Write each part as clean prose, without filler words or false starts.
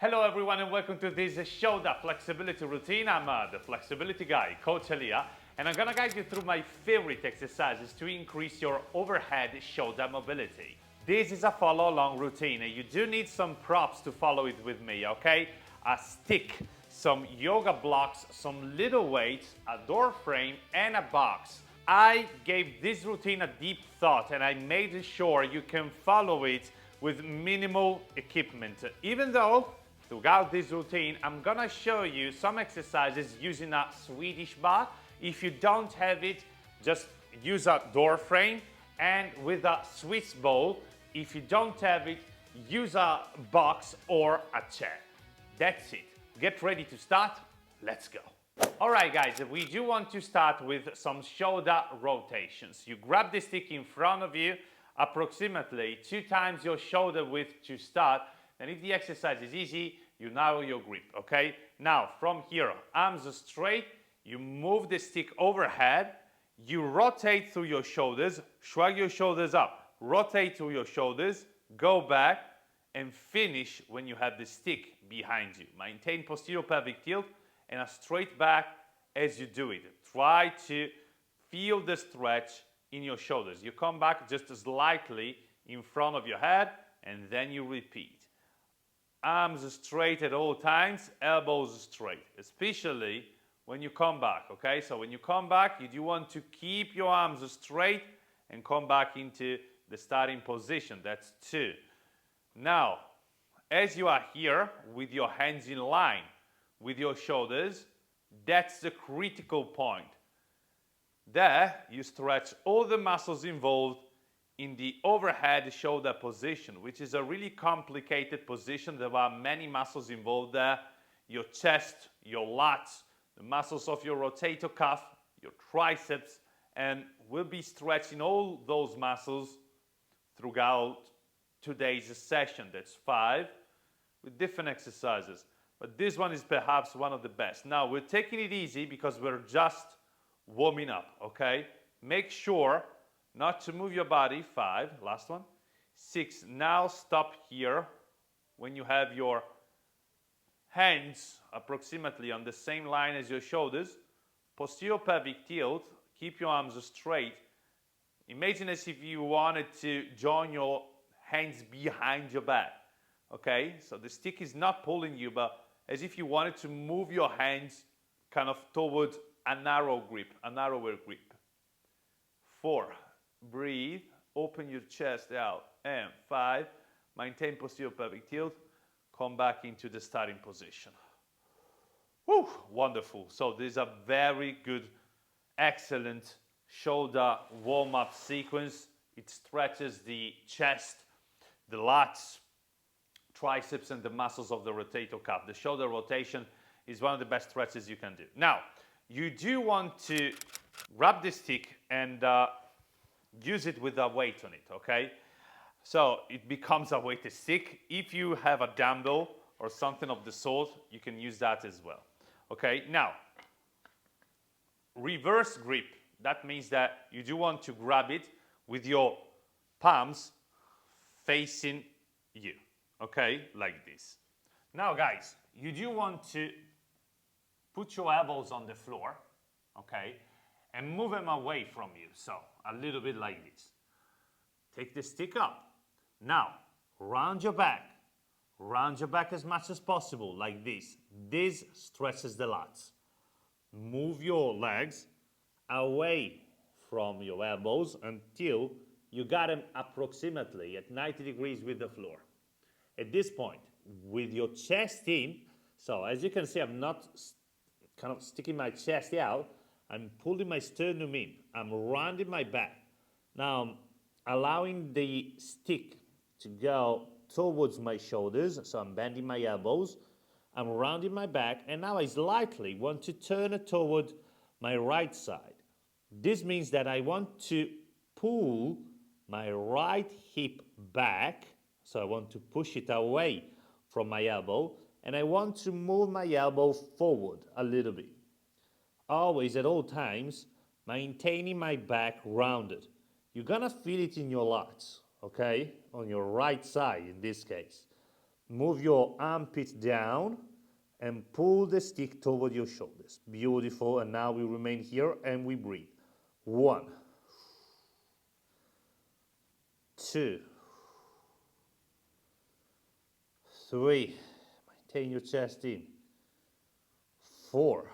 Hello everyone and welcome to this shoulder flexibility routine. I'm the flexibility guy, Coach Elia, and I'm gonna guide you through my favorite exercises to increase your overhead shoulder mobility. This is a follow along routine and you do need some props to follow it with me, okay? A stick, some yoga blocks, some little weights, a door frame, and a box. I gave this routine a deep thought and I made sure you can follow it with minimal equipment. Even though throughout this routine, I'm gonna show you some exercises using a Swedish bar. If you don't have it, just use a door frame, and with a Swiss ball, if you don't have it, use a box or a chair. That's it. Get ready to start. Let's go. All right, guys, we do want to start with some shoulder rotations. You grab the stick in front of you, approximately 2 times your shoulder width to start. And if the exercise is easy, you narrow your grip, okay? Now, from here, arms straight, you move the stick overhead, you rotate through your shoulders, shrug your shoulders up, rotate through your shoulders, go back, and finish when you have the stick behind you. Maintain posterior pelvic tilt and a straight back as you do it. Try to feel the stretch in your shoulders. You come back just slightly in front of your head, and then you repeat. Arms straight at all times, elbows straight, especially when you come back, okay? So when you come back, you do want to keep your arms straight and come back into the starting position. That's 2. Now, as you are here with your hands in line with your shoulders, that's the critical point. There, you stretch all the muscles involved in the overhead shoulder position, which is a really complicated position. There are many muscles involved there. Your chest, your lats, the muscles of your rotator cuff, your triceps, and we'll be stretching all those muscles throughout today's session. That's 5 with different exercises. But this one is perhaps one of the best. Now, we're taking it easy because we're just warming up, okay? Make sure not to move your body. 5, last one. 6, now stop here when you have your hands approximately on the same line as your shoulders. Posterior pelvic tilt, keep your arms straight. Imagine as if you wanted to join your hands behind your back, okay? So the stick is not pulling you, but as if you wanted to move your hands kind of towards a narrower grip. 4, breathe, open your chest out, and 5, maintain posterior pelvic tilt, come back into the starting position. Whew, wonderful. So this is a very good, excellent shoulder warm-up sequence. It stretches the chest, the lats, triceps, and the muscles of the rotator cuff. The shoulder rotation is one of the best stretches you can do. Now, you do want to grab the stick and use it with a weight on it, okay? So it becomes a weighted stick. If you have a dumbbell or something of the sort, you can use that as well, okay? Now, reverse grip. That means that you do want to grab it with your palms facing you, okay? Like this. Now, guys, you do want to put your elbows on the floor, okay? And move them away from you, so a little bit like this. Take the stick up. Now, round your back as much as possible, like this. This stretches the lats. Move your legs away from your elbows until you got them approximately at 90 degrees with the floor. At this point, with your chest in, so as you can see, I'm not kind of sticking my chest out, I'm pulling my sternum in. I'm rounding my back. Now, I'm allowing the stick to go towards my shoulders, so I'm bending my elbows. I'm rounding my back, and now I slightly want to turn it toward my right side. This means that I want to pull my right hip back, so I want to push it away from my elbow, and I want to move my elbow forward a little bit. Always, at all times, maintaining my back rounded. You're gonna feel it in your lats, okay? On your right side in this case. Move your armpit down and pull the stick toward your shoulders. Beautiful. And now we remain here and we breathe. 1, 2, 3. Maintain your chest in. 4,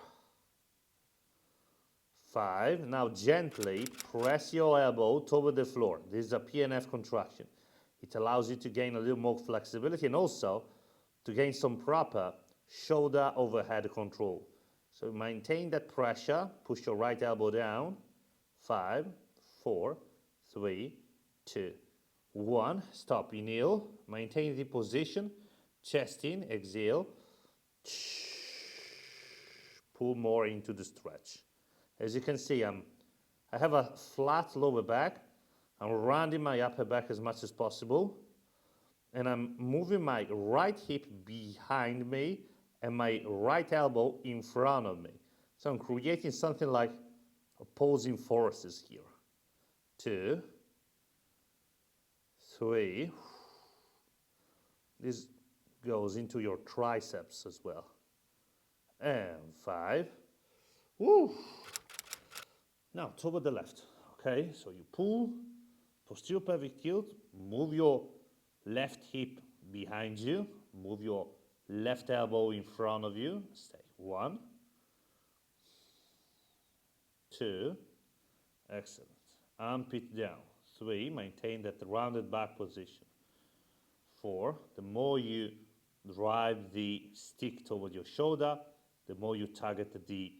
5. Now gently press your elbow toward the floor. This is a PNF contraction. It allows you to gain a little more flexibility and also to gain some proper shoulder overhead control. So maintain that pressure. Push your right elbow down. 5, 4, 3, 2, 1. Stop. Inhale. Maintain the position. Chest in. Exhale. Pull more into the stretch. As you can see, I have a flat lower back. I'm rounding my upper back as much as possible. And I'm moving my right hip behind me and my right elbow in front of me. So I'm creating something like opposing forces here. 2, 3. This goes into your triceps as well. And 5. Woo. Now toward the left. Okay, so you pull, posterior pelvic tilt, move your left hip behind you, move your left elbow in front of you. Stay. 1, 2. Excellent. Armpit down. 3. Maintain that rounded back position. 4. The more you drive the stick toward your shoulder, the more you target the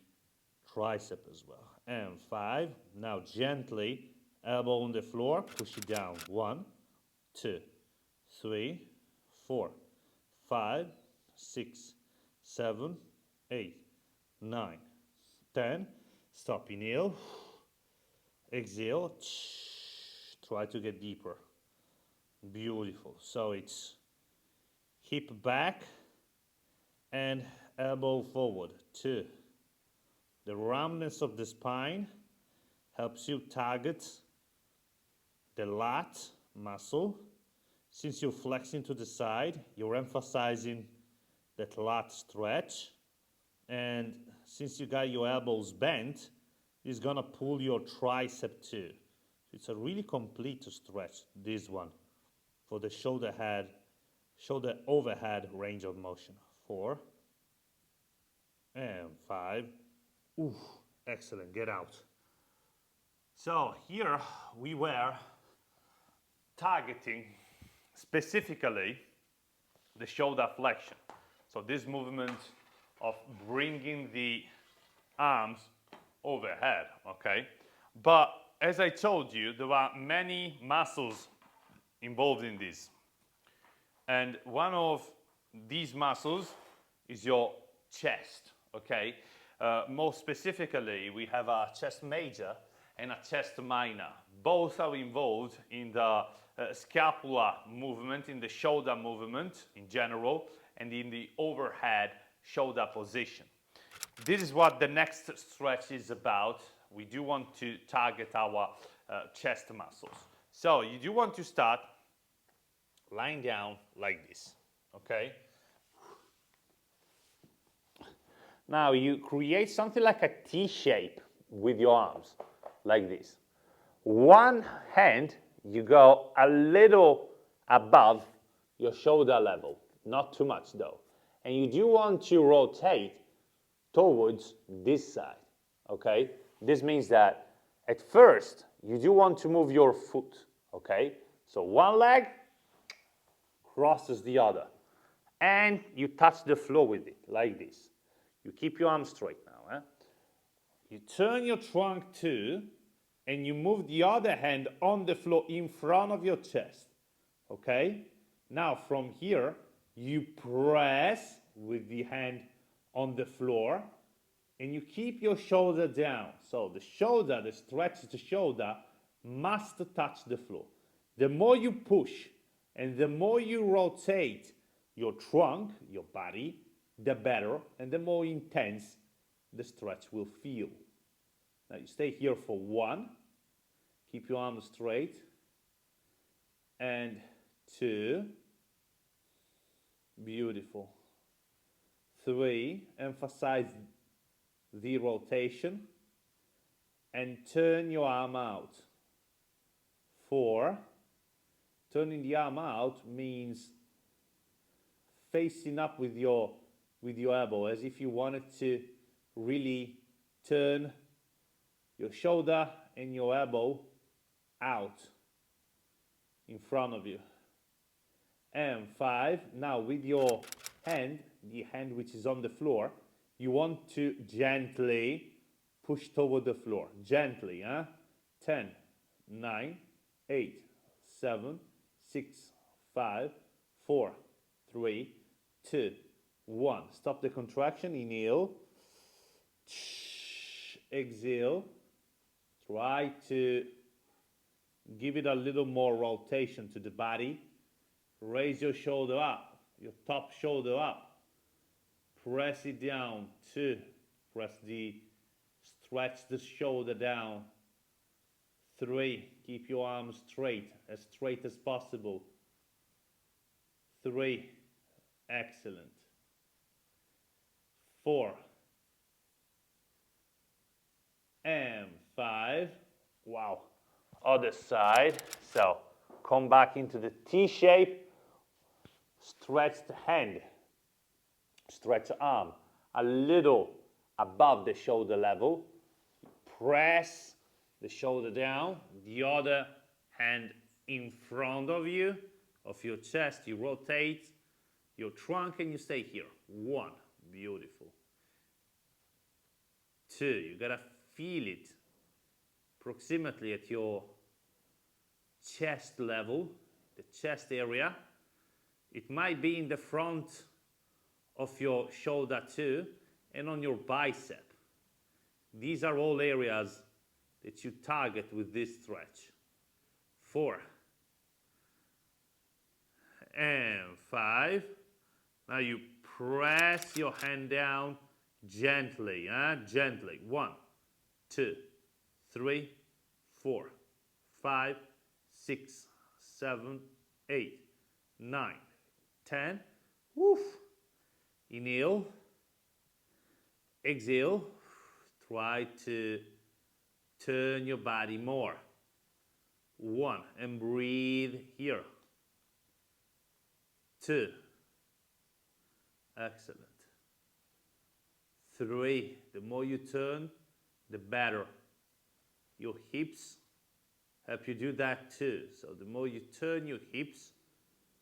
tricep as well. And 5. Now gently, elbow on the floor, push it down. 1, 2, 3, 4, 5, 6, 7, 8, 9, 10. Stop. Inhale. Exhale. Try to get deeper. Beautiful. So it's hip back and elbow forward. 2. The roundness of the spine helps you target the lat muscle. Since you're flexing to the side, you're emphasizing that lat stretch. And since you got your elbows bent, it's gonna pull your tricep too. It's a really complete stretch, this one, for the shoulder overhead range of motion. 4 and 5. Ooh, excellent, get out. So here we were targeting specifically the shoulder flexion. So this movement of bringing the arms overhead, okay? But as I told you, there are many muscles involved in this. And one of these muscles is your chest, okay? More specifically, we have a chest major and a chest minor. Both are involved in the scapular movement, in the shoulder movement in general, and in the overhead shoulder position. This is what the next stretch is about. We do want to target our chest muscles. So you do want to start lying down like this, okay? Now you create something like a T shape with your arms, like this. One hand, you go a little above your shoulder level, not too much though. And you do want to rotate towards this side, okay? This means that at first, you do want to move your foot, okay? So one leg crosses the other, and you touch the floor with it, like this. You keep your arms straight now. You turn your trunk too, and you move the other hand on the floor in front of your chest, okay? Now from here, you press with the hand on the floor, and you keep your shoulder down. So the shoulder, the stretch of the shoulder, must touch the floor. The more you push and the more you rotate your trunk, your body, the better and the more intense the stretch will feel. Now you stay here for 1, keep your arms straight, and 2, Beautiful. 3, emphasize the rotation and turn your arm out. 4, turning the arm out means facing up with your elbow as if you wanted to really turn your shoulder and your elbow out in front of you. And 5, now with your hand, the hand which is on the floor, you want to gently push toward the floor. Gently, huh? 10, 9, 8, 7, 6, 5, 4, 3, 2, 1. Stop the contraction, inhale. Exhale. Try to give it a little more rotation to the body. Raise your shoulder up, your top shoulder up. Press it down. 2. Stretch the shoulder down. 3. Keep your arms straight as possible. 3. Excellent. 4. And 5. Wow. Other side. So come back into the T shape. Stretch the hand. Stretch the arm a little above the shoulder level. Press the shoulder down. The other hand in front of you, of your chest. You rotate your trunk and you stay here. 1. Beautiful. 2. You gotta feel it approximately at your chest level, the chest area. It might be in the front of your shoulder too, and on your bicep. These are all areas that you target with this stretch. 4. And 5. Now you press your hand down gently, gently. 1, 2, 3, 4, 5, 6, 7, 8, 9, 10. Woof. Inhale. Exhale. Try to turn your body more. 1. And breathe here. 2. Excellent. 3. The more you turn, the better. Your hips help you do that too. So the more you turn your hips,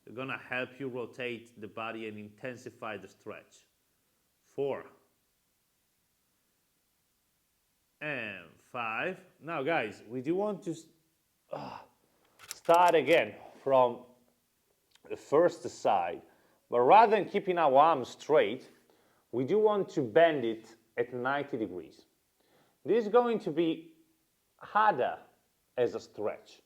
they're gonna help you rotate the body and intensify the stretch. 4. And 5. Now guys, we do want to start again from the first side, but rather than keeping our arms straight, we do want to bend it at 90 degrees. This is going to be harder as a stretch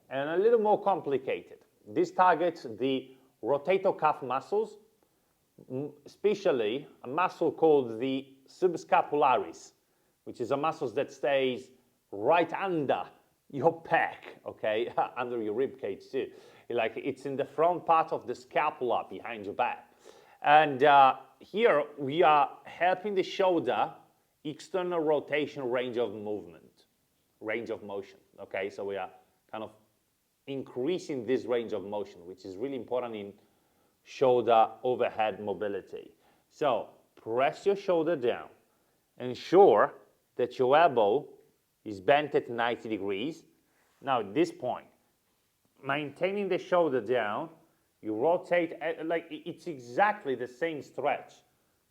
and a little more complicated. This targets the rotator cuff muscles, especially a muscle called the subscapularis, which is a muscle that stays right under your pec, okay, under your rib cage too. Like it's in the front part of the scapula behind your back. And here we are helping the shoulder external rotation range of motion, okay? So we are kind of increasing this range of motion, which is really important in shoulder overhead mobility. So press your shoulder down. Ensure that your elbow is bent at 90 degrees. Now at this point, maintaining the shoulder down, you rotate, like it's exactly the same stretch.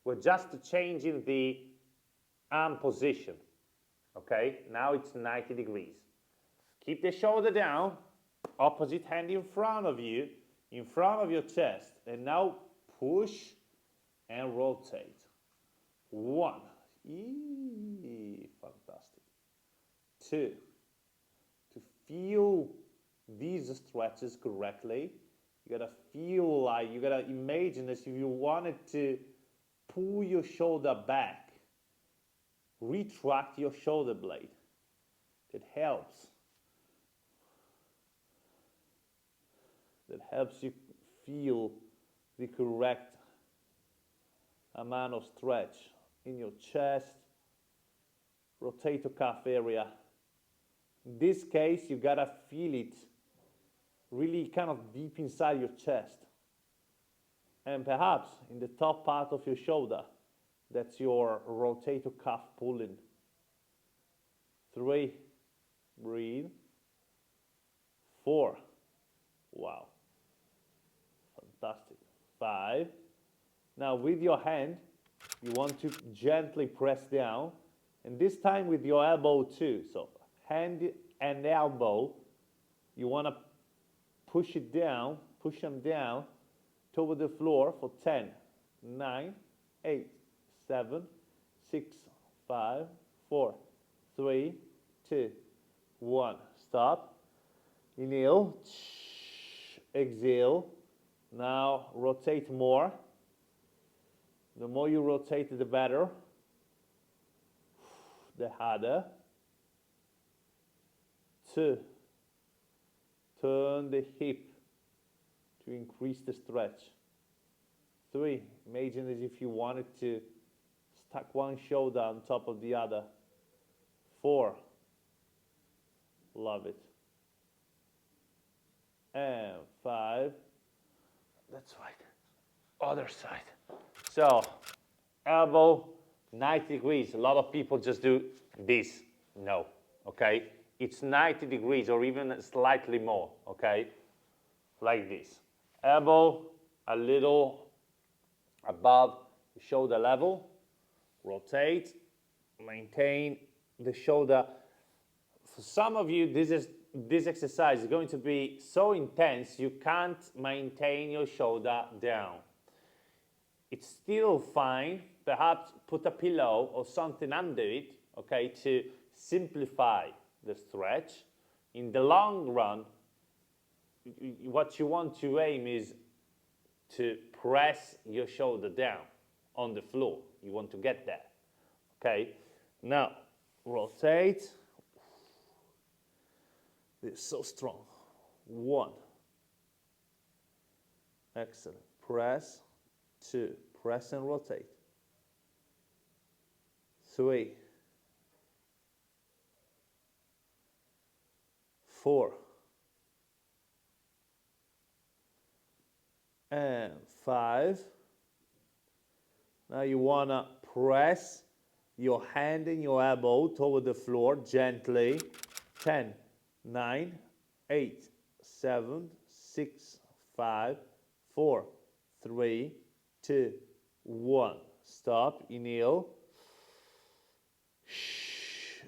We're just changing the arm position, okay? Now it's 90 degrees. Keep the shoulder down, opposite hand in front of you, in front of your chest, and now push and rotate. 1, fantastic. 2, to feel these stretches correctly, you gotta feel like, you gotta imagine as if you wanted to pull your shoulder back, retract your shoulder blade. That helps. That helps you feel the correct amount of stretch in your chest, rotator cuff area. In this case, you gotta feel it really kind of deep inside your chest. And perhaps in the top part of your shoulder, that's your rotator cuff pulling. 3, breathe. 4, wow, fantastic. 5, now with your hand, you want to gently press down, and this time with your elbow too. So hand and elbow, you want to push it down, push them down toward the floor for 10, 9, 8, 7, 6, 5, 4, 3, 2, 1. Stop. Inhale, exhale. Now rotate more. The more you rotate, the better. The harder. 2. Turn the hip to increase the stretch. 3. Imagine as if you wanted to stack one shoulder on top of the other. 4. Love it. And 5. That's right. Other side. So, elbow 90 degrees. A lot of people just do this. No, okay? It's 90 degrees or even slightly more, okay? Like this. Elbow a little above shoulder level. Rotate. Maintain the shoulder. For some of you, this exercise is going to be so intense you can't maintain your shoulder down. It's still fine. Perhaps put a pillow or something under it, okay, to simplify the stretch. In the long run, what you want to aim is to press your shoulder down on the floor. You want to get there, okay? Now, rotate. It's so strong. 1. Excellent. Press. 2. Press and rotate. 3. 4. And 5. Now you want to press your hand and your elbow toward the floor gently. 10, 9, 8, 7, 6, 5, 4, 3, 2, 1. Stop. Inhale.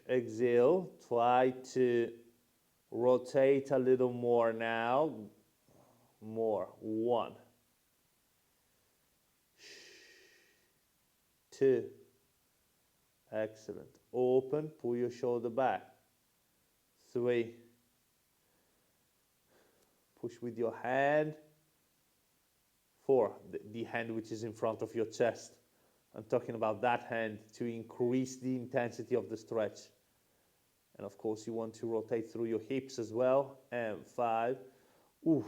Exhale. Try to rotate a little more now. More. 1. 2. Excellent. Open. Pull your shoulder back. 3. Push with your hand. 4. The hand which is in front of your chest. I'm talking about that hand to increase the intensity of the stretch. And of course you want to rotate through your hips as well. And 5. Ooh.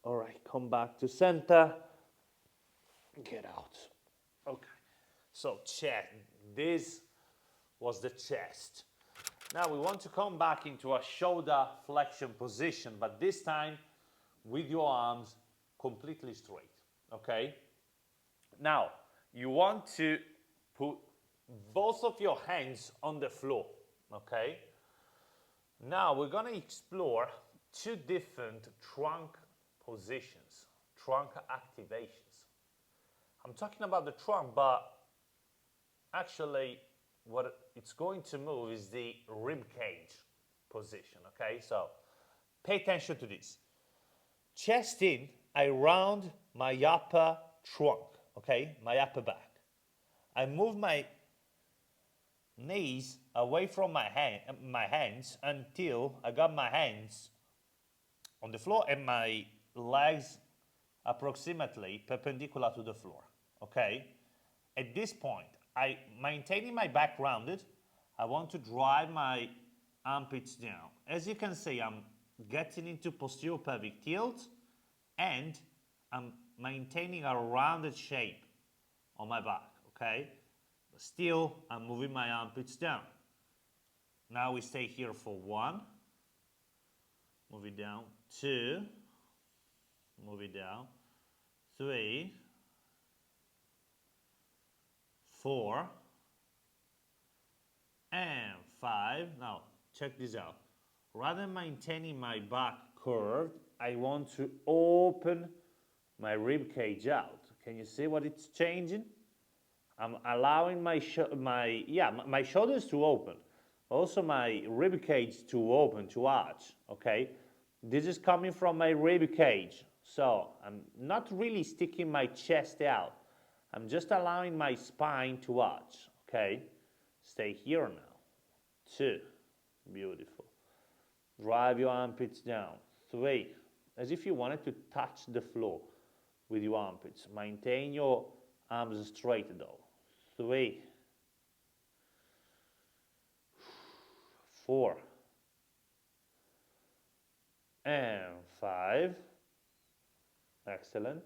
All right, come back to center. Get out. Okay. So chest. This was the chest. Now we want to come back into a shoulder flexion position, but this time with your arms completely straight, okay? Now, you want to put both of your hands on the floor, okay? Now we're gonna explore 2 different trunk positions, trunk activations. I'm talking about the trunk, but actually what it's going to move is the rib cage position, okay? So pay attention to this. Chest in, I round my upper trunk, okay? My upper back. I move my knees away from my hands until I got my hands on the floor and my legs approximately perpendicular to the floor, okay? At this point, maintaining my back rounded, I want to drive my armpits down. As you can see, I'm getting into posterior pelvic tilt and I'm maintaining a rounded shape on my back, okay? But still, I'm moving my armpits down. Now we stay here for 1, move it down, 2, move it down, 3, 4, and 5. Now, check this out. Rather than maintaining my back curved, I want to open my rib cage out. Can you see what it's changing? I'm allowing my shoulders to open. Also my rib cage to open, to arch, okay? This is coming from my rib cage. So I'm not really sticking my chest out. I'm just allowing my spine to arch, okay? Stay here now. 2, beautiful. Drive your armpits down. 3, as if you wanted to touch the floor with your armpits. Maintain your arms straight though. 3, 4, and 5. Excellent.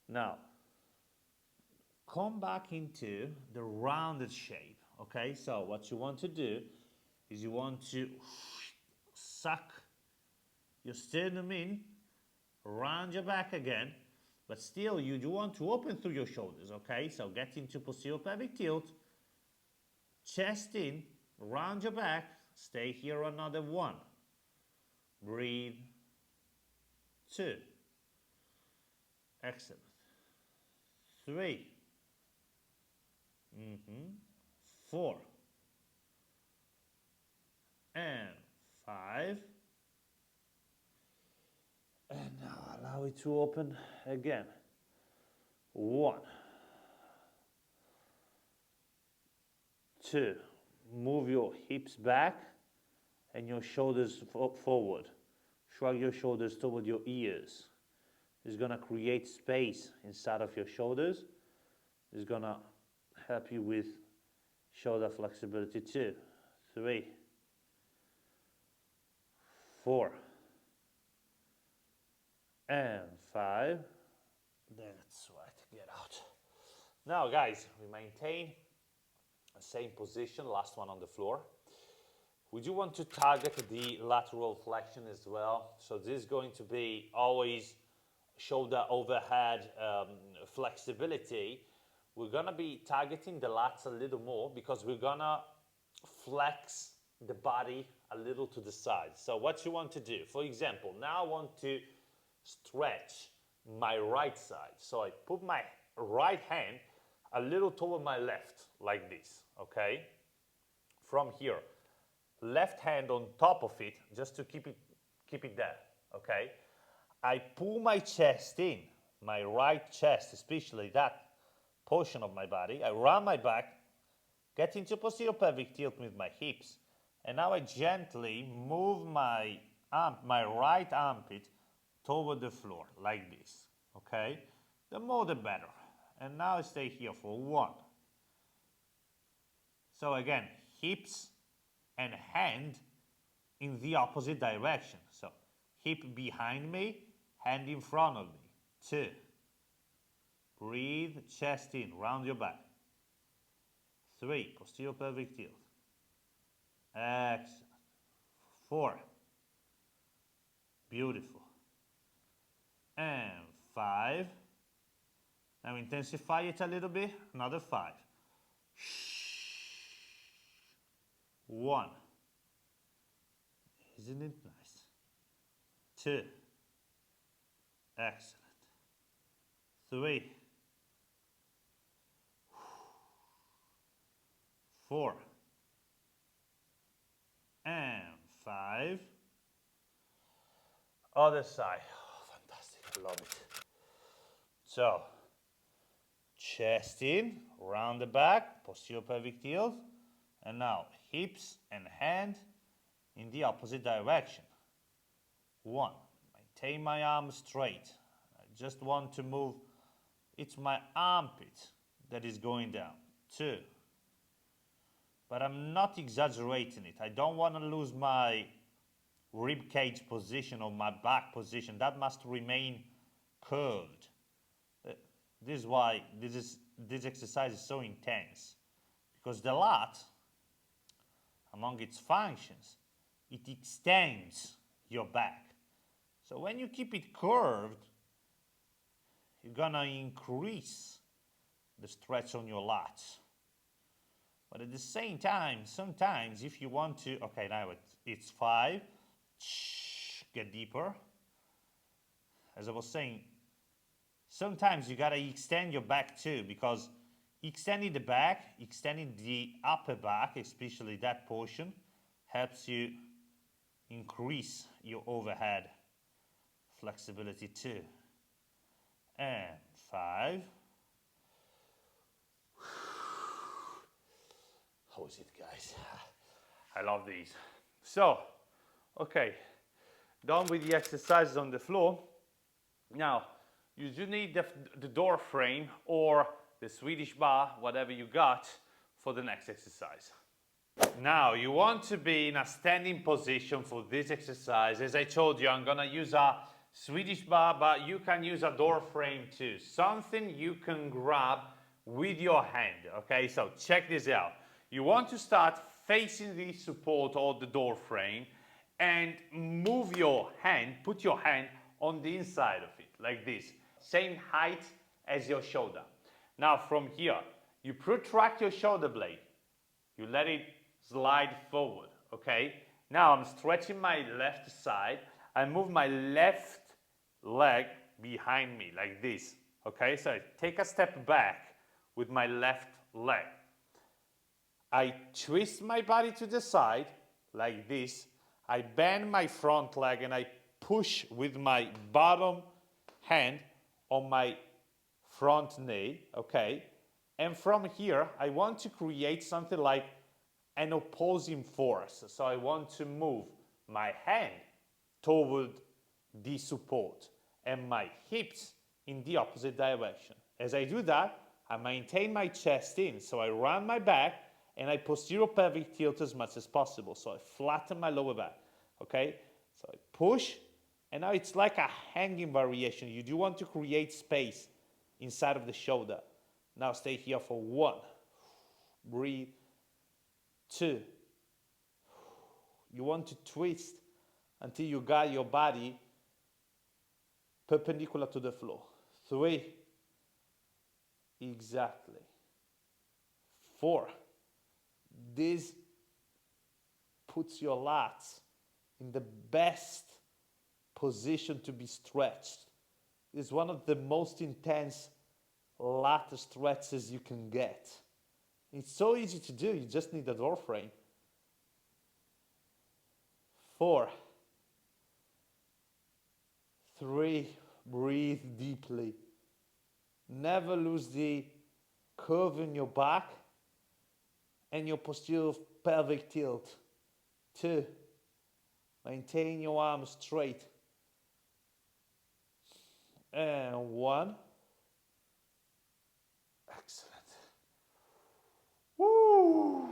Now, come back into the rounded shape, okay? So what you want to do is you want to suck your sternum in, round your back again, but still you do want to open through your shoulders, okay? So get into posterior pelvic tilt, chest in, round your back, stay here another 1. Breathe. 2. Excellent. 3. 4. And 5. And now allow it to open again. 1. 2. Move your hips back and your shoulders forward. Shrug your shoulders toward your ears. It's going to create space inside of your shoulders. It's going to help you with shoulder flexibility. 2, 3, 4, and 5. That's right, get out. Now guys, we maintain the same position, last one on the floor. We do want to target the lateral flexion as well. So this is going to be always shoulder overhead flexibility. We're gonna be targeting the lats a little more because we're gonna flex the body a little to the side. So what you want to do, for example, now I want to stretch my right side. So I put my right hand a little toward my left, like this, okay? From here, left hand on top of it, just to keep it there, okay? I pull my chest in, my right chest, especially that portion of my body. I round my back, get into posterior pelvic tilt with my hips, and now I gently move my right armpit toward the floor, like this, okay? The more the better. And now I stay here for 1. So again, hips and hand in the opposite direction. So hip behind me, hand in front of me. 2. Breathe, chest in, round your back. 3. Posterior pelvic tilt. Excellent. 4. Beautiful. And 5. Now intensify it a little bit. Another 5. 1. Isn't it nice? 2. Excellent. 3. 4. And 5. Other side. Oh, fantastic. I love it. So, chest in, round the back, posterior pelvic tilt. And now, hips and hand in the opposite direction. 1. Maintain my arm straight. I just want to move. It's my armpit that is going down. 2. But I'm not exaggerating it. I don't want to lose my rib cage position or my back position. That must remain curved. This is why this exercise is so intense, because the lat, among its functions, it extends your back. So when you keep it curved, you're gonna increase the stretch on your lats. But at the same time, sometimes if you want to, okay, now it's 5, get deeper. As I was saying, sometimes you gotta extend your back too, because extending the back, extending the upper back, especially that portion, helps you increase your overhead flexibility too. And 5. How is it, guys? I love these. So, okay, done with the exercises on the floor. Now, you do need the door frame or the Swedish bar, whatever you got, for the next exercise. Now, you want to be in a standing position for this exercise. As I told you, I'm gonna use a Swedish bar, but you can use a door frame too. Something you can grab with your hand, okay? So check this out. You want to start facing the support of the door frame and move your hand, put your hand on the inside of it, like this. Same height as your shoulder. Now from here, you protract your shoulder blade. You let it slide forward, okay? Now I'm stretching my left side. I move my left leg behind me, like this, okay? So I take a step back with my left leg. I twist my body to the side, like this. I bend my front leg and I push with my bottom hand on my front knee, okay? And from here, I want to create something like an opposing force. So I want to move my hand toward the support and my hips in the opposite direction. As I do that, I maintain my chest in. So I round my back and I posterior pelvic tilt as much as possible. So I flatten my lower back, okay? So I push, and now it's like a hanging variation. You do want to create space inside of the shoulder. Now stay here for 1. Breathe. 2. You want to twist until you got your body perpendicular to the floor. 3. Exactly. 4. This puts your lats in the best position to be stretched. It's one of the most intense lat stretches you can get. It's so easy to do, you just need a door frame. 4. 3. Breathe deeply. Never lose the curve in your back and your posterior pelvic tilt. 2. Maintain your arms straight. And 1. Excellent. Woo!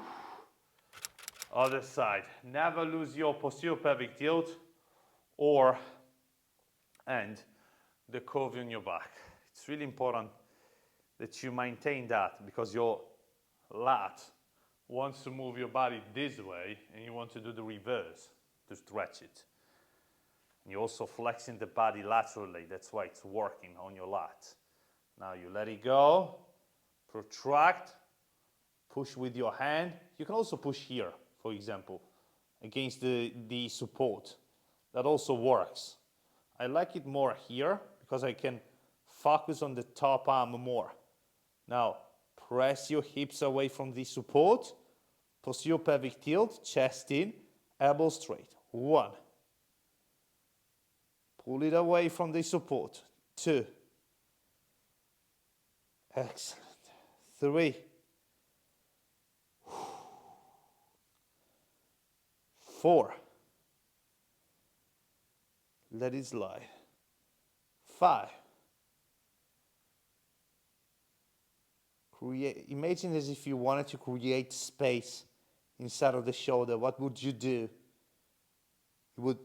Other side. Never lose your posterior pelvic tilt and the curve in your back. It's really important that you maintain that, because your lat wants to move your body this way and you want to do the reverse to stretch it. And you're also flexing the body laterally. That's why it's working on your lat. Now you let it go, protract, push with your hand. You can also push here, for example, against the support. That also works. I like it more here because I can focus on the top arm more. Now, press your hips away from the support, posterior pelvic tilt, chest in, elbow straight. 1. Pull it away from the support. 2. Excellent. 3. 4. Let it slide. 5. Imagine as if you wanted to create space inside of the shoulder. What would you do? You would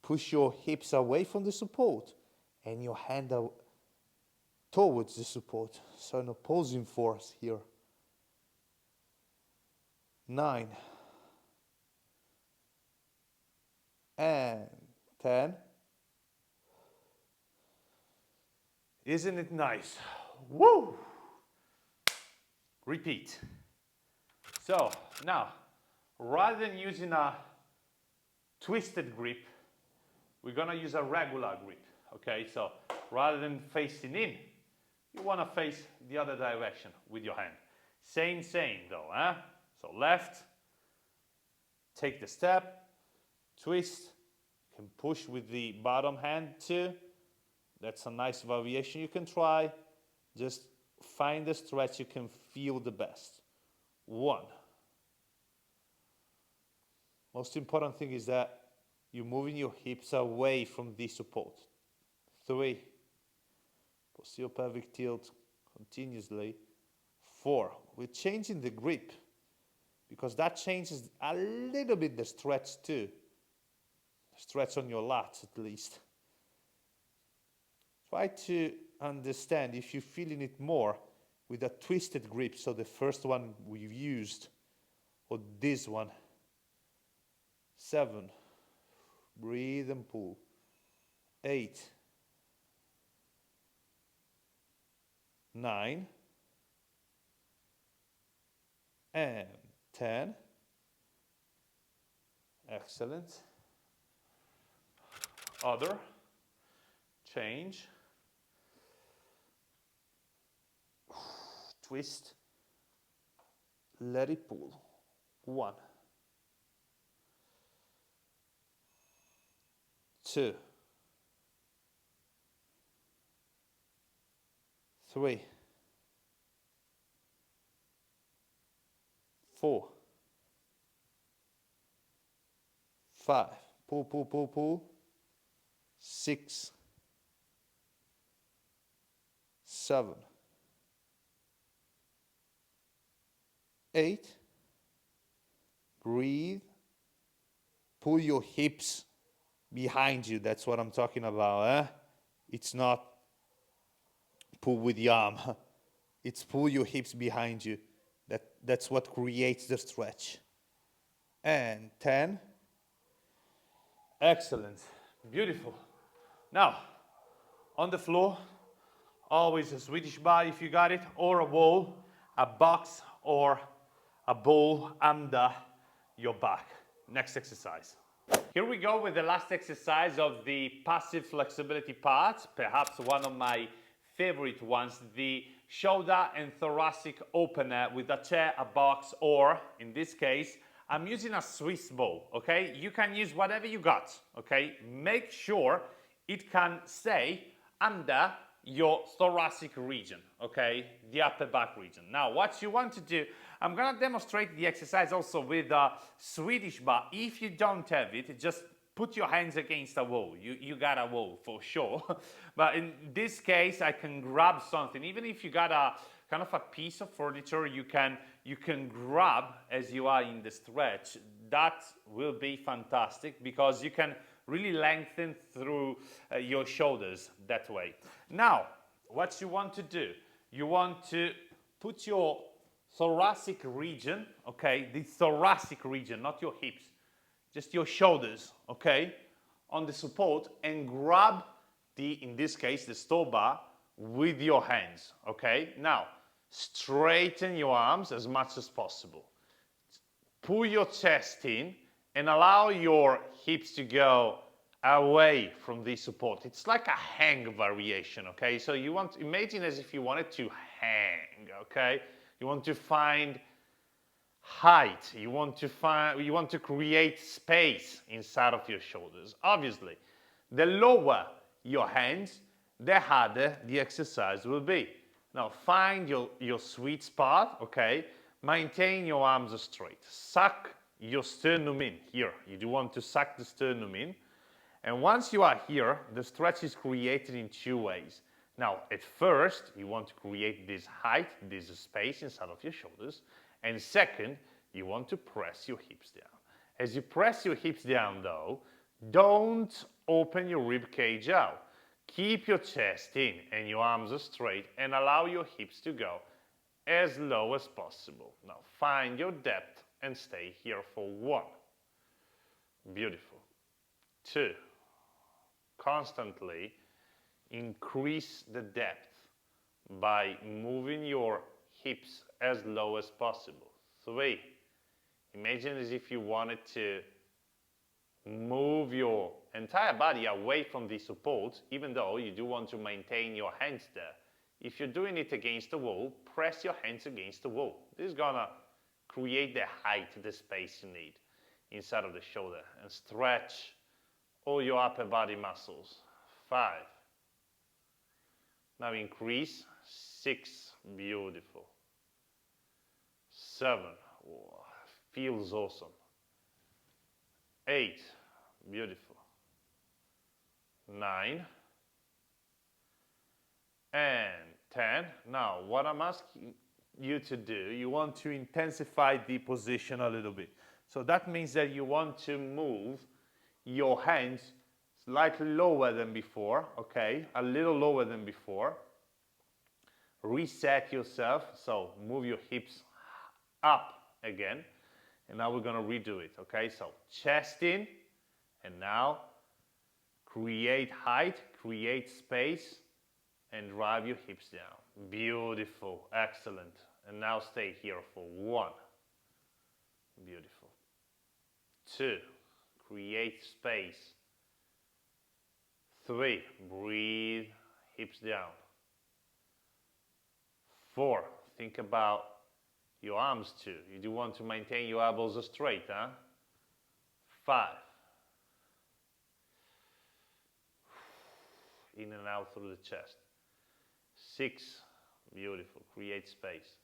push your hips away from the support and your hand towards the support. So an opposing force here. 9 and 10. Isn't it nice? Woo! Repeat. So now, rather than using a twisted grip, we're gonna use a regular grip, okay? So rather than facing in, you wanna face the other direction with your hand. Same though, eh? So left, take the step, twist, you can push with the bottom hand too. That's a nice variation you can try. Just find the stretch you can feel the best. 1. Most important thing is that you're moving your hips away from the support. 3. Posterior pelvic tilt continuously. 4. We're changing the grip because that changes a little bit the stretch too. Stretch on your lats at least. Try to understand if you're feeling it more with a twisted grip, so the first one we've used, or this one. 7. Breathe and pull. 8. 9. And 10. Excellent. Other. Change. Twist. Let it pull. 1. 2. 3. 4. 5. Pull. 6. 7. 8. Breathe. Pull your hips behind you. That's what I'm talking about. Eh? It's not pull with the arm. It's pull your hips behind you. That's what creates the stretch. And 10. Excellent. Beautiful. Now, on the floor, always a Swedish bar if you got it, or a wall, a box, or a ball under your back. Next exercise. Here we go with the last exercise of the passive flexibility part, perhaps one of my favorite ones, the shoulder and thoracic opener with a chair, a box, or in this case, I'm using a Swiss ball, okay? You can use whatever you got, okay? Make sure it can stay under your thoracic region, okay? The upper back region. Now, what you want to do, I'm gonna demonstrate the exercise also with a Swedish bar. If you don't have it, just put your hands against a wall. You got a wall for sure. But in this case, I can grab something. Even if you got a kind of a piece of furniture, you can grab as you are in the stretch. That will be fantastic because you can really lengthen through your shoulders that way. Now, what you want to do, you want to put your thoracic region, okay, the thoracic region, not your hips, just your shoulders, okay, on the support, and grab in this case, the stow bar with your hands, okay? Now, straighten your arms as much as possible. Pull your chest in and allow your hips to go away from the support. It's like a hang variation, okay? So you want, imagine as if you wanted to hang, okay? You want to find height, you want to create space inside of your shoulders. Obviously, the lower your hands, the harder the exercise will be. Now find your sweet spot, okay? Maintain your arms straight. Suck your sternum in, here. You do want to suck the sternum in. And once you are here, the stretch is created in 2 ways. Now, at first, you want to create this height, this space inside of your shoulders. And second, you want to press your hips down. As you press your hips down though, don't open your rib cage out. Keep your chest in and your arms are straight and allow your hips to go as low as possible. Now find your depth and stay here for 1. Beautiful. 2. Constantly increase the depth by moving your hips as low as possible. 3. Imagine as if you wanted to move your entire body away from the support, even though you do want to maintain your hands there. If you're doing it against the wall, press your hands against the wall. This is gonna create the height, the space you need inside of the shoulder, and stretch all your upper body muscles. 5. Now increase. 6. Beautiful. 7. Oh, feels awesome. 8. Beautiful. 9. And 10. Now, what I'm asking you to do, you want to intensify the position a little bit. So that means that you want to move your hands slightly lower than before, okay? A little lower than before. Reset yourself, so move your hips up again. And now we're gonna redo it, okay? So chest in, and now create height, create space, and drive your hips down. Beautiful, excellent. And now stay here for 1. Beautiful. 2, create space. 3, breathe, hips down. 4, think about your arms too. You do want to maintain your elbows straight, huh? 5. In and out through the chest. 6, beautiful, create space.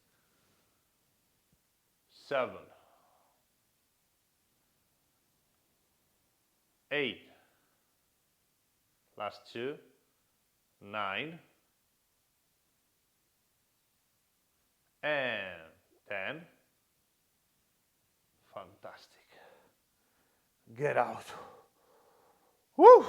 7. 8. Last 2. 9. And 10. Fantastic. Get out. Woo!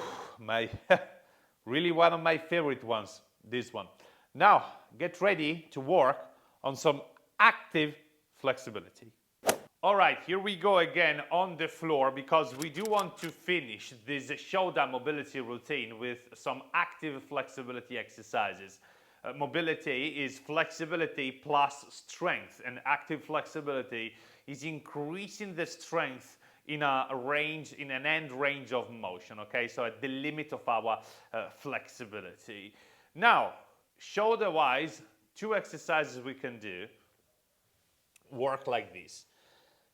Really one of my favorite ones, this one. Now, get ready to work on some active flexibility. All right, here we go again on the floor, because we do want to finish this shoulder mobility routine with some active flexibility exercises. Mobility is flexibility plus strength, and active flexibility is increasing the strength in a range, in an end range of motion, okay? So at the limit of our flexibility. Now, shoulder-wise, 2 exercises we can do work like this.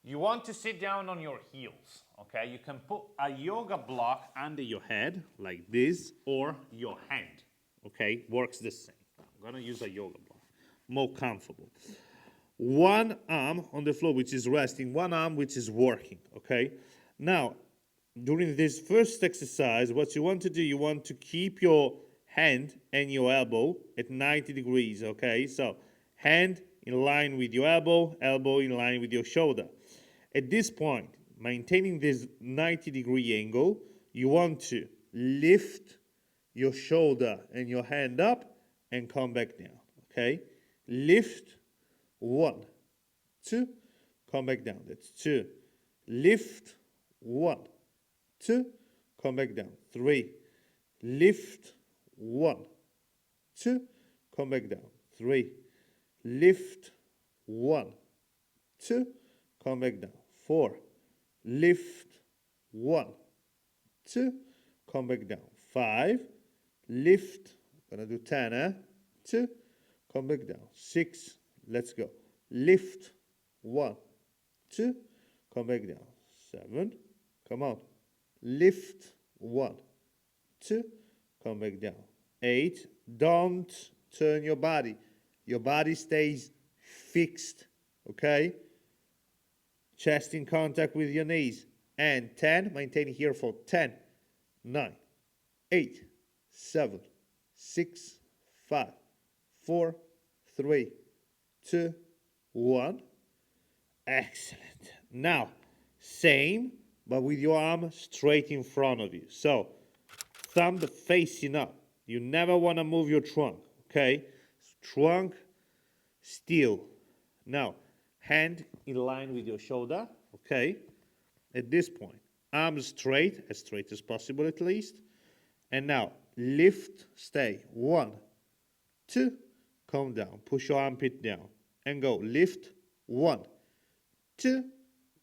You want to sit down on your heels, okay? You can put a yoga block under your head, like this, or your hand, okay? Works the same. I'm gonna use a yoga block, more comfortable. One arm on the floor, which is resting, one arm which is working, okay? Now, during this first exercise, what you want to do, you want to keep your hand and your elbow at 90 degrees, okay? So, hand in line with your elbow, elbow in line with your shoulder. At this point, maintaining this 90-degree angle, you want to lift your shoulder and your hand up and come back down, okay? Lift, 1, 2, come back down. That's 2. Lift, 1, 2, come back down. 3. Lift, 1, 2, come back down. 3. Lift, 1, 2, come back down. 4. Lift, 1, 2, come back down. 5. Lift, gonna do 10, eh? 2, come back down. 6. Let's go. Lift, 1, 2, come back down. 7, come on. Lift, 1, 2, come back down. 8, don't turn your body. Your body stays fixed, okay? Chest in contact with your knees. And 10, maintain here for 10, 9, 8, 7, 6, 5, 4, 3, 2, 1. Excellent. Now, same, but with your arm straight in front of you. So, thumb facing up. You never want to move your trunk, okay? Trunk still. Now, hand in line with your shoulder, okay? At this point, arms straight, as straight as possible at least. And now, lift, stay. 1, 2, calm down. Push your armpit down. And go. Lift. 1, 2,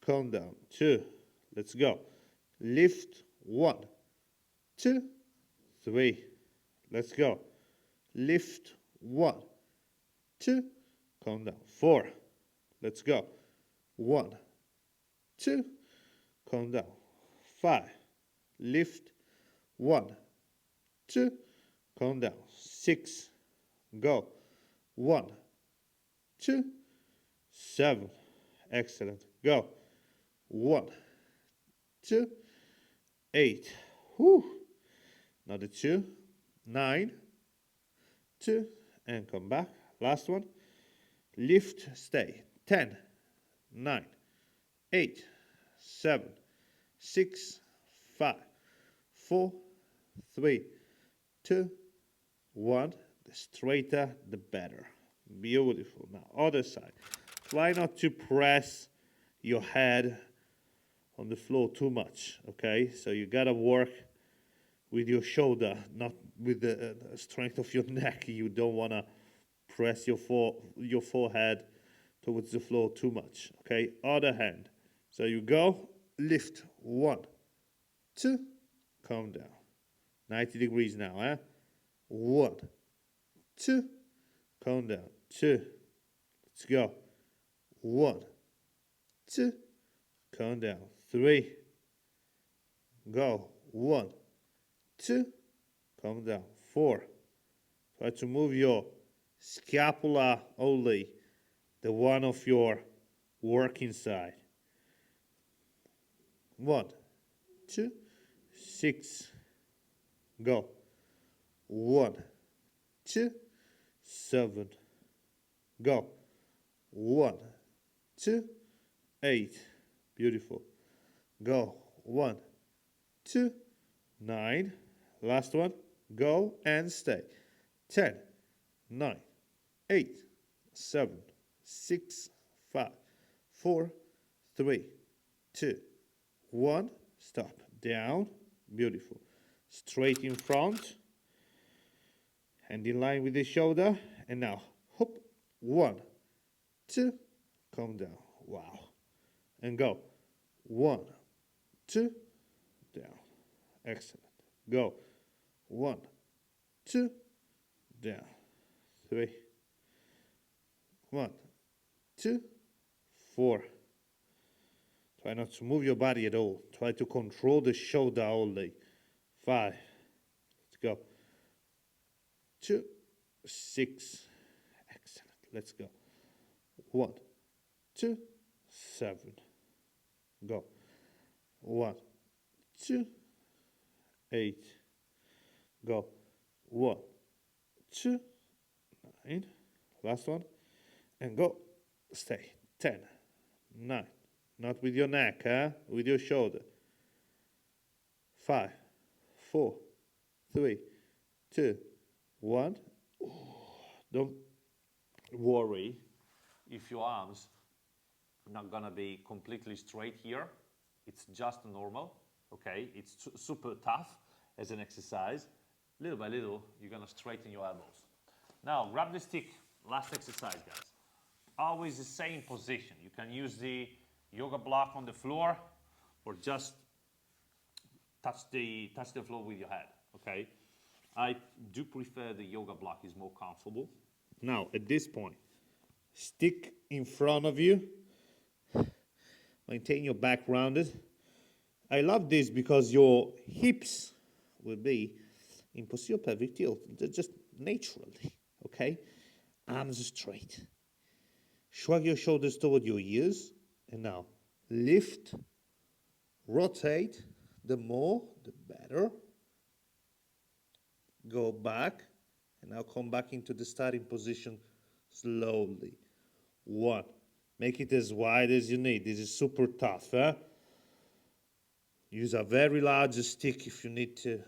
calm down. 2. Let's go. Lift. 1, 2, 3. Let's go. Lift. 1, 2, calm down. 4. Let's go. 1, 2, calm down. 5. Lift. 1, 2, calm down. 6. Go. 1, 2, 7. Excellent. Go. 1, 2, 8. Whew. Another 2. 9. 2. And come back. Last one. Lift. Stay. 10. 9. 8. 7. 6. 5. 4. 3. 2. 1. The straighter, the better. Beautiful. Now, other side. Try not to press your head on the floor too much, okay? So you gotta work with your shoulder, not with the strength of your neck. You don't wanna press your forehead towards the floor too much, okay? Other hand. So you go, lift. 1, 2, calm down. 90 degrees now, eh? 1, 2, calm down. 2, let's go. 1, 2, calm down. 3, go. 1, 2, calm down. 4, try to move your scapula only, the one of your working side. 1, 2, 6, go. 1, 2, 7, go. 1, 2, 8, beautiful. Go. 1, 2, 9, last one. Go and stay. 10, 9, 8, 7, 6, 5, 4, 3, 2, 1. Stop. Down. Beautiful. Straight in front. Hand in line with the shoulder. And now, hop. 1, 2, calm down. Wow. And go. 1, 2, down. Excellent. Go. 1, 2, down. 3, 1, 2, 4. Try not to move your body at all. Try to control the shoulder only. 5. Let's go. 2, 6. Excellent. Let's go. 1, 2, 7. Go. 1, 2, 8. Go. 1, 2, 9. Last one. And go. Stay. 10, 9. Not with your neck, huh? With your shoulder. 5, 4, 3, 2, 1. Don't worry if your arms are not gonna be completely straight here. It's just normal, okay? It's super tough as an exercise. Little by little, you're gonna straighten your elbows. Now, grab the stick. Last exercise, guys. Always the same position. You can use the yoga block on the floor or just touch the floor with your head, okay? I do prefer the yoga block, is more comfortable. Now, at this point, stick in front of you. Maintain your back rounded. I love this because your hips will be in posterior pelvic tilt, just naturally, okay? Arms straight. Shrug your shoulders toward your ears. And now, lift, rotate. The more, the better. Go back. And now come back into the starting position slowly. 1. Make it as wide as you need. This is super tough, huh? Use a very large stick if you need to.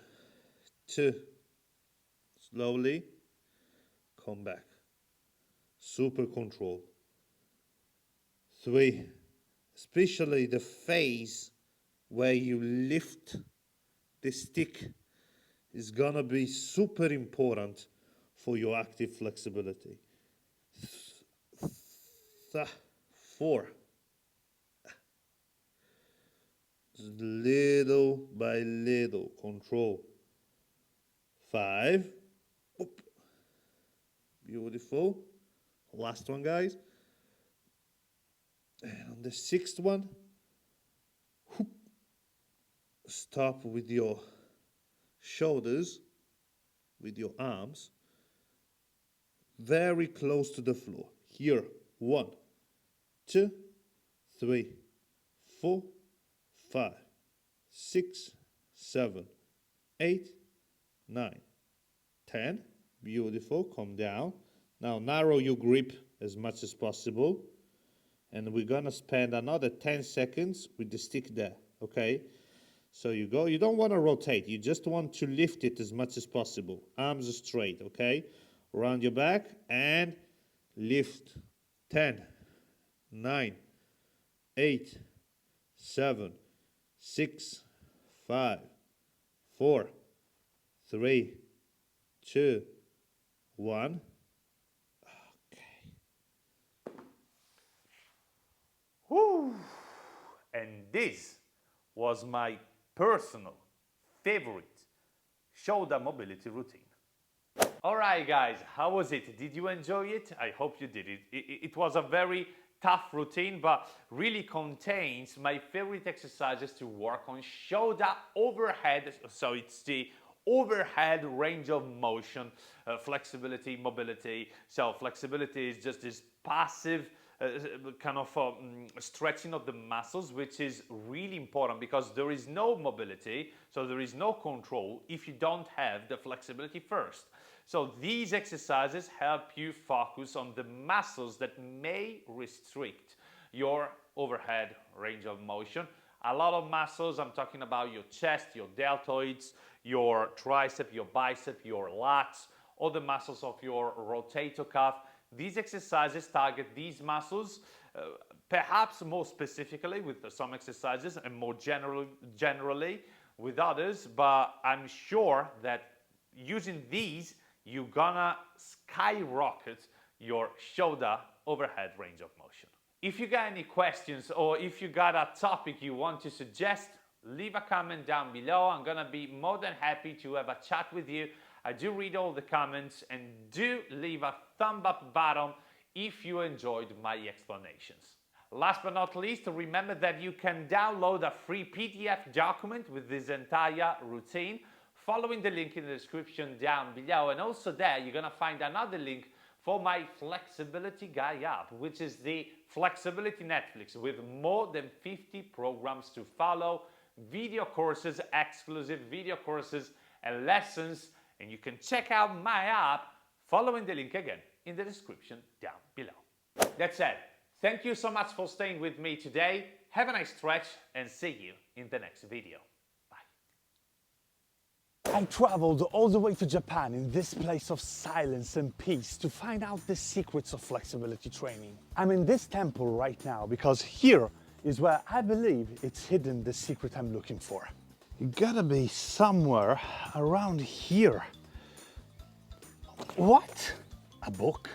2. Slowly. Come back. Super control. 3. Especially the phase where you lift the stick is gonna be super important for your active flexibility. 4. Little by little control. 5. Oop. Beautiful. Last one, guys. And on the 6th one, whoop, stop with your shoulders, with your arms, very close to the floor. Here, 1, 2, 3, 4, 5, 6, 7, 8, 9, 10. Beautiful. Come down. Now narrow your grip as much as possible. And we're going to spend another 10 seconds with the stick there, okay? So you go. You don't want to rotate. You just want to lift it as much as possible. Arms are straight, okay? Round your back and lift. 10, 9, 8, 7, 6, 5, 4, 3, 2, 1. Whew. And this was my personal favorite shoulder mobility routine. Alright guys, how was it? Did you enjoy it? I hope you did. It was a very tough routine, but really contains my favorite exercises to work on shoulder overhead. So it's the overhead range of motion, flexibility, mobility. So flexibility is just this passive kind of stretching of the muscles, which is really important because there is no mobility, so there is no control if you don't have the flexibility first. So these exercises help you focus on the muscles that may restrict your overhead range of motion. A lot of muscles, I'm talking about your chest, your deltoids, your tricep, your bicep, your lats, all the muscles of your rotator cuff. These exercises target these muscles, perhaps more specifically with some exercises and more generally with others, but I'm sure that using these, you're gonna skyrocket your shoulder overhead range of motion. If you got any questions or if you got a topic you want to suggest, leave a comment down below. I'm gonna be more than happy to have a chat with you. I do read all the comments, and do leave a thumb up button if you enjoyed my explanations. Last but not least, remember that you can download a free PDF document with this entire routine following the link in the description down below, and also there you're gonna find another link for my Flexibility Guy app, which is the Flexibility Netflix with more than 50 programs to follow, video courses, exclusive video courses and lessons. And you can check out my app following the link again in the description down below. That's it. Thank you so much for staying with me today. Have a nice stretch and see you in the next video. Bye. I traveled all the way to Japan in this place of silence and peace to find out the secrets of flexibility training. I'm in this temple right now because here is where I believe it's hidden the secret I'm looking for. You gotta be somewhere around here. What? A book?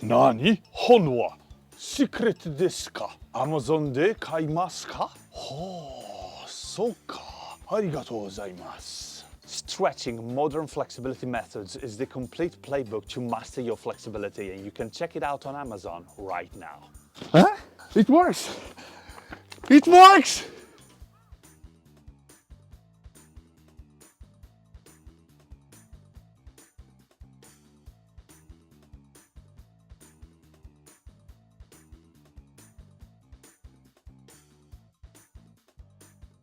Nani? Honwa? Secret desu ka? Amazon de kaimasu ka? Oh, so ka. Arigatou gozaimasu. Stretching Modern Flexibility Methods is the complete playbook to master your flexibility, and you can check it out on Amazon right now. Huh? It works! It works!